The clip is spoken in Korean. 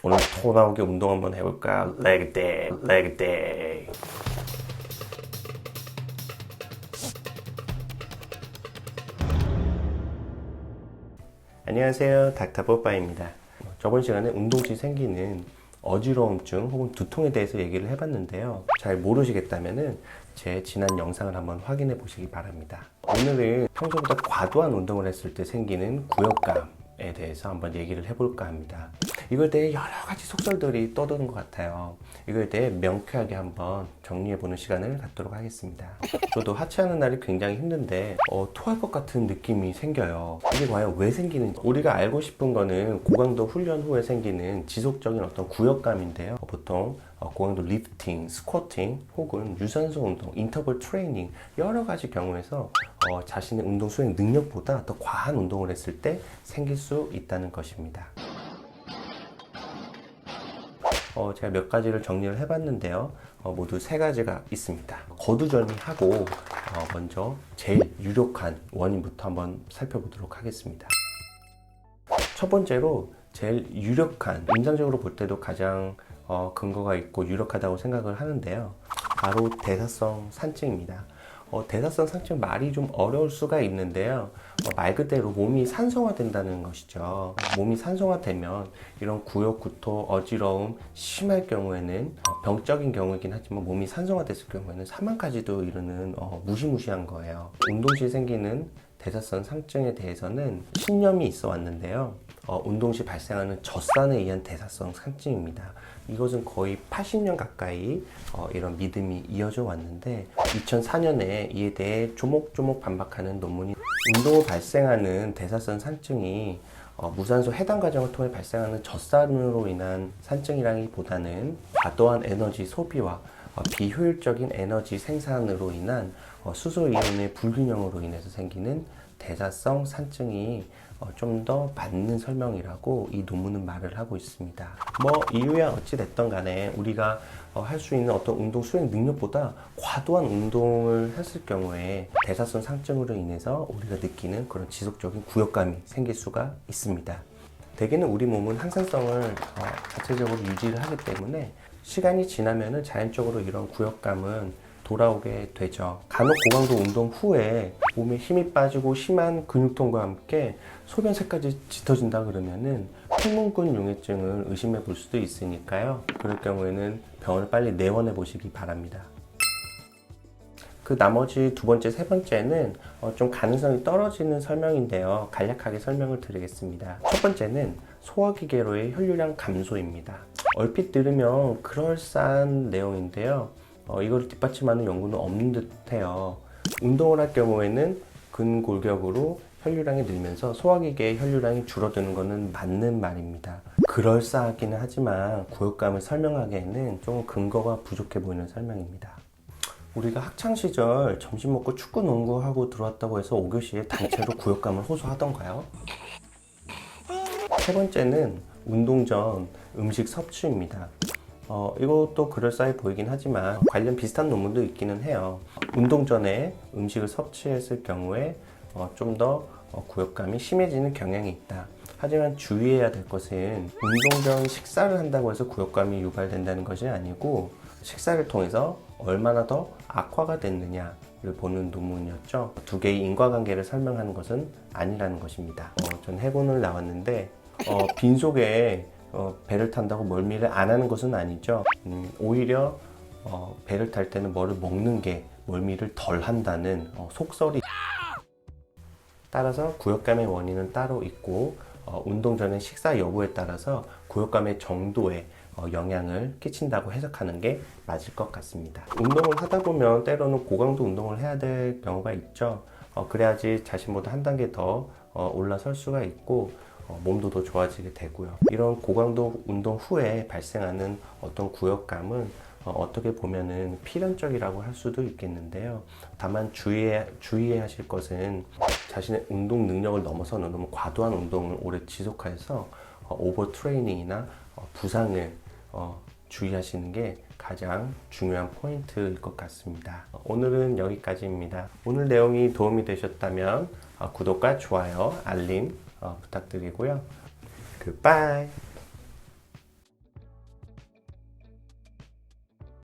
오늘 토 나오게 운동 한번 해볼까? 레그 데이, 레그 데이. 안녕하세요, 닥터뽀빠입니다. 저번 시간에 운동 시 생기는 어지러움증 혹은 두통에 대해서 얘기를 해봤는데요. 잘 모르시겠다면은 제 지난 영상을 한번 확인해 보시기 바랍니다. 오늘은 평소보다 과도한 운동을 했을 때 생기는 구역감에 대해서 한번 얘기를 해볼까 합니다. 이걸 대해 여러 가지 속설들이 떠도는 것 같아요. 이걸 대해 명쾌하게 한번 정리해보는 시간을 갖도록 하겠습니다. 저도 하체하는 날이 굉장히 힘든데 토할 것 같은 느낌이 생겨요. 이게 과연 왜 생기는지 우리가 알고 싶은 거는 고강도 훈련 후에 생기는 지속적인 어떤 구역감인데요. 보통 고강도 리프팅, 스쿼팅 혹은 유산소 운동, 인터벌 트레이닝 여러 가지 경우에서 자신의 운동 수행 능력보다 더 과한 운동을 했을 때 생길 수 있다는 것입니다. 제가 몇 가지를 정리를 해봤는데요. 모두 세 가지가 있습니다. 거두절미하고 먼저 제일 유력한 원인부터 한번 살펴보도록 하겠습니다. 첫 번째로 제일 유력한, 임상적으로 볼 때도 가장 근거가 있고 유력하다고 생각을 하는데요. 바로 대사성 산증입니다. 대사성 산증 말이 좀 어려울 수가 있는데요. 말 그대로 몸이 산성화된다는 것이죠. 몸이 산성화되면 이런 구역, 구토, 어지러움 심할 경우에는 병적인 경우이긴 하지만 몸이 산성화됐을 경우에는 사망까지도 이르는 무시무시한 거예요. 운동 시 생기는 대사성 상증에 대해서는 신념이 있어 왔는데요. 운동 시 발생하는 젖산에 의한 대사성 상증입니다. 이것은 거의 80년 가까이 이런 믿음이 이어져 왔는데 2004년에 이에 대해 조목조목 반박하는 논문이 운동 후 발생하는 대사성 산증이 무산소 해당 과정을 통해 발생하는 젖산으로 인한 산증이라기보다는 과도한 에너지 소비와 비효율적인 에너지 생산으로 인한 수소이온의 불균형으로 인해서 생기는 대사성 산증이 좀 더 맞는 설명이라고 이 논문은 말을 하고 있습니다. 이유야 어찌 됐던 간에 우리가 할 수 있는 어떤 운동 수행 능력보다 과도한 운동을 했을 경우에 대사성 상증으로 인해서 우리가 느끼는 그런 지속적인 구역감이 생길 수가 있습니다. 대개는 우리 몸은 항상성을 자체적으로 유지를 하기 때문에 시간이 지나면은 자연적으로 이런 구역감은 돌아오게 되죠. 간혹 고강도 운동 후에 몸에 힘이 빠지고 심한 근육통과 함께 소변새까지 짙어진다 그러면은 항문근 용해증을 의심해 볼 수도 있으니까요. 그럴 경우에는 병원을 빨리 내원해 보시기 바랍니다. 그 나머지 두 번째, 세 번째는 좀 가능성이 떨어지는 설명인데요. 간략하게 설명을 드리겠습니다. 첫 번째는 소화기계로의 혈류량 감소입니다. 얼핏 들으면 그럴싸한 내용인데요. 이걸 뒷받침하는 연구는 없는 듯해요. 운동을 할 경우에는 근골격으로 혈류량이 늘면서 소화기계의 혈류량이 줄어드는 것은 맞는 말입니다. 그럴싸하기는 하지만 구역감을 설명하기에는 조금 근거가 부족해 보이는 설명입니다. 우리가 학창시절 점심 먹고 축구 농구하고 들어왔다고 해서 5교시에 단체로 구역감을 호소하던가요? 세 번째는 운동 전 음식 섭취입니다. 이것도 그럴싸해 보이긴 하지만 관련 비슷한 논문도 있기는 해요. 운동 전에 음식을 섭취했을 경우에 좀 더 구역감이 심해지는 경향이 있다. 하지만 주의해야 될 것은 운동 전 식사를 한다고 해서 구역감이 유발된다는 것이 아니고 식사를 통해서 얼마나 더 악화가 됐느냐를 보는 논문이었죠. 두 개의 인과관계를 설명하는 것은 아니라는 것입니다. 전 해군을 나왔는데 빈속에 배를 탄다고 멀미를 안 하는 것은 아니죠. 오히려 배를 탈 때는 뭐를 먹는 게 멀미를 덜 한다는 속설이 따라서 구역감의 원인은 따로 있고 운동 전의 식사 여부에 따라서 구역감의 정도에 영향을 끼친다고 해석하는 게 맞을 것 같습니다. 운동을 하다 보면 때로는 고강도 운동을 해야 될 경우가 있죠. 그래야지 자신보다 한 단계 더 올라설 수가 있고 몸도 더 좋아지게 되고요. 이런 고강도 운동 후에 발생하는 어떤 구역감은 어떻게 보면은 필연적이라고 할 수도 있겠는데요. 다만 주의해야 하실 것은 자신의 운동 능력을 넘어서는 너무 과도한 운동을 오래 지속해서 오버 트레이닝이나 부상을 주의하시는 게 가장 중요한 포인트일 것 같습니다. 오늘은 여기까지입니다. 오늘 내용이 도움이 되셨다면 구독과 좋아요, 알림 부탁드리고요. 굿바이.